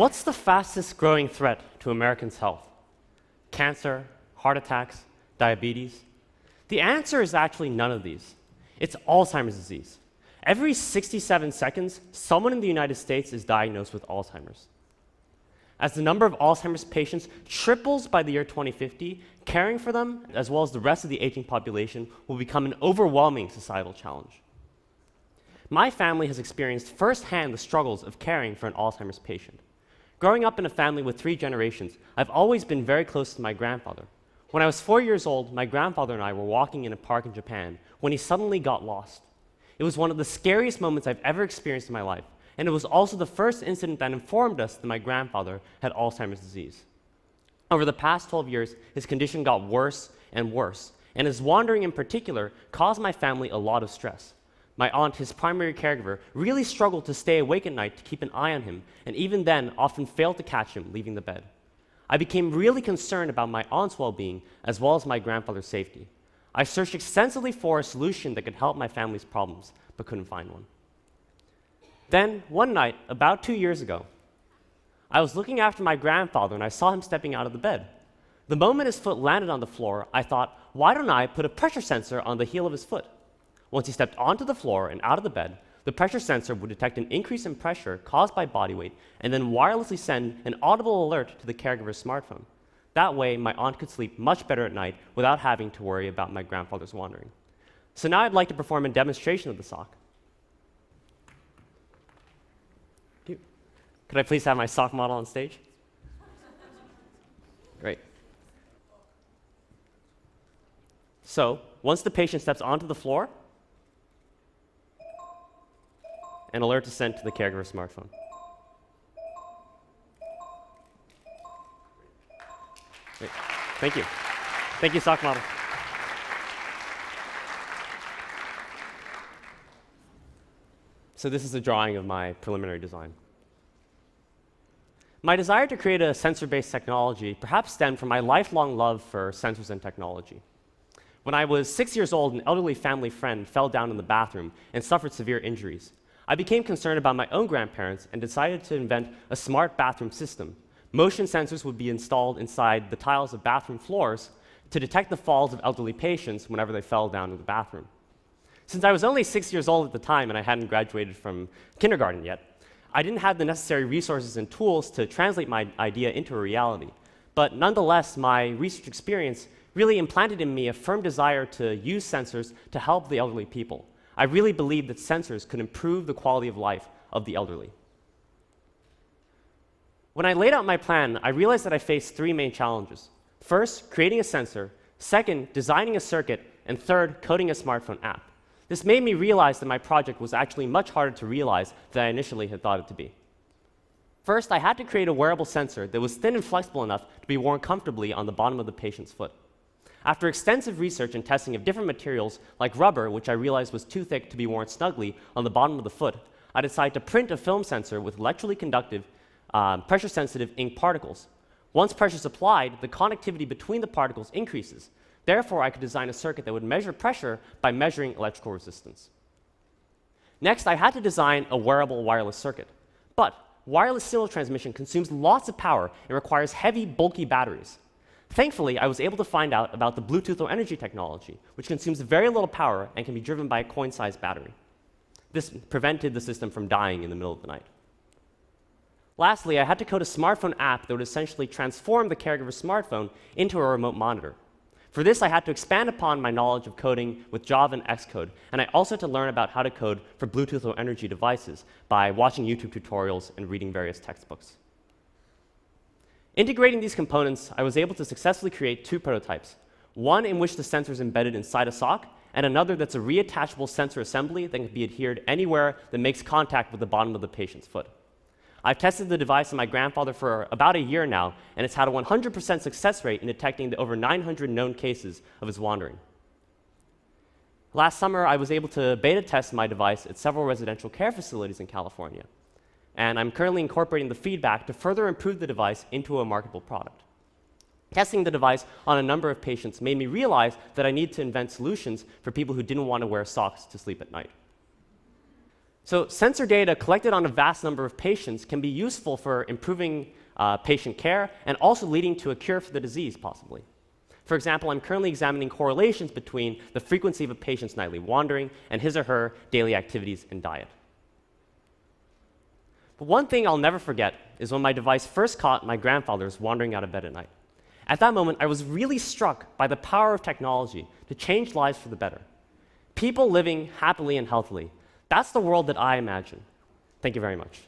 What's the fastest growing threat to Americans' health? Cancer, heart attacks, diabetes? The answer is actually none of these. It's Alzheimer's disease. Every 67 seconds, someone in the United States is diagnosed with Alzheimer's. As the number of Alzheimer's patients triples by the year 2050, caring for them, as well as the rest of the aging population, will become an overwhelming societal challenge. My family has experienced firsthand the struggles of caring for an Alzheimer's patient. Growing up in a family with 3 generations, I've always been very close to my grandfather. When I was 4 years old, my grandfather and I were walking in a park in Japan when he suddenly got lost. It was one of the scariest moments I've ever experienced in my life, and it was also the first incident that informed us that my grandfather had Alzheimer's disease. Over the past 12 years, his condition got worse and worse, and his wandering in particular caused my family a lot of stress. My aunt, his primary caregiver, really struggled to stay awake at night to keep an eye on him, and even then often failed to catch him leaving the bed. I became really concerned about my aunt's well-being as well as my grandfather's safety. I searched extensively for a solution that could help my family's problems, but couldn't find one. Then, one night, about 2 years ago, I was looking after my grandfather and I saw him stepping out of the bed. The moment his foot landed on the floor, I thought, why don't I put a pressure sensor on the heel of his foot? Once he stepped onto the floor and out of the bed, the pressure sensor would detect an increase in pressure caused by body weight and then wirelessly send an audible alert to the caregiver's smartphone. That way, my aunt could sleep much better at night without having to worry about my grandfather's wandering. So now I'd like to perform a demonstration of the sock. Could I please have my sock model on stage? Great. So, once the patient steps onto the floor, an alert is sent to the caregiver's smartphone. Great. Thank you. Thank you, sock model. So this is a drawing of my preliminary design. My desire to create a sensor-based technology perhaps stemmed from my lifelong love for sensors and technology. When I was 6 years old, an elderly family friend fell down in the bathroom and suffered severe injuries. I became concerned about my own grandparents and decided to invent a smart bathroom system. Motion sensors would be installed inside the tiles of bathroom floors to detect the falls of elderly patients whenever they fell down in the bathroom. Since I was only 6 years old at the time and I hadn't graduated from kindergarten yet, I didn't have the necessary resources and tools to translate my idea into a reality. But nonetheless, my research experience really implanted in me a firm desire to use sensors to help the elderly people. I really believed that sensors could improve the quality of life of the elderly. When I laid out my plan, I realized that I faced 3 main challenges. First, creating a sensor. Second, designing a circuit. And third, coding a smartphone app. This made me realize that my project was actually much harder to realize than I initially had thought it to be. First, I had to create a wearable sensor that was thin and flexible enough to be worn comfortably on the bottom of the patient's foot. After extensive research and testing of different materials, like rubber, which I realized was too thick to be worn snugly on the bottom of the foot, I decided to print a film sensor with electrically conductive, pressure-sensitive ink particles. Once pressure is applied, the connectivity between the particles increases. Therefore, I could design a circuit that would measure pressure by measuring electrical resistance. Next, I had to design a wearable wireless circuit. But wireless signal transmission consumes lots of power and requires heavy, bulky batteries. Thankfully, I was able to find out about the Bluetooth Low Energy technology, which consumes very little power and can be driven by a coin-sized battery. This prevented the system from dying in the middle of the night. Lastly, I had to code a smartphone app that would essentially transform the caregiver's smartphone into a remote monitor. For this, I had to expand upon my knowledge of coding with Java and Xcode, and I also had to learn about how to code for Bluetooth Low Energy devices by watching YouTube tutorials and reading various textbooks. Integrating these components, I was able to successfully create 2 prototypes, one in which the sensor is embedded inside a sock, and another that's a reattachable sensor assembly that can be adhered anywhere that makes contact with the bottom of the patient's foot. I've tested the device on my grandfather for about a year now, and it's had a 100% success rate in detecting the over 900 known cases of his wandering. Last summer, I was able to beta test my device at several residential care facilities in California, and I'm currently incorporating the feedback to further improve the device into a marketable product. Testing the device on a number of patients made me realize that I need to invent solutions for people who didn't want to wear socks to sleep at night. So sensor data collected on a vast number of patients can be useful for improving patient care and also leading to a cure for the disease, possibly. For example, I'm currently examining correlations between the frequency of a patient's nightly wandering and his or her daily activities and diet. But one thing I'll never forget is when my device first caught my grandfather's wandering out of bed at night. At that moment, I was really struck by the power of technology to change lives for the better. People living happily and healthily. That's the world that I imagine. Thank you very much.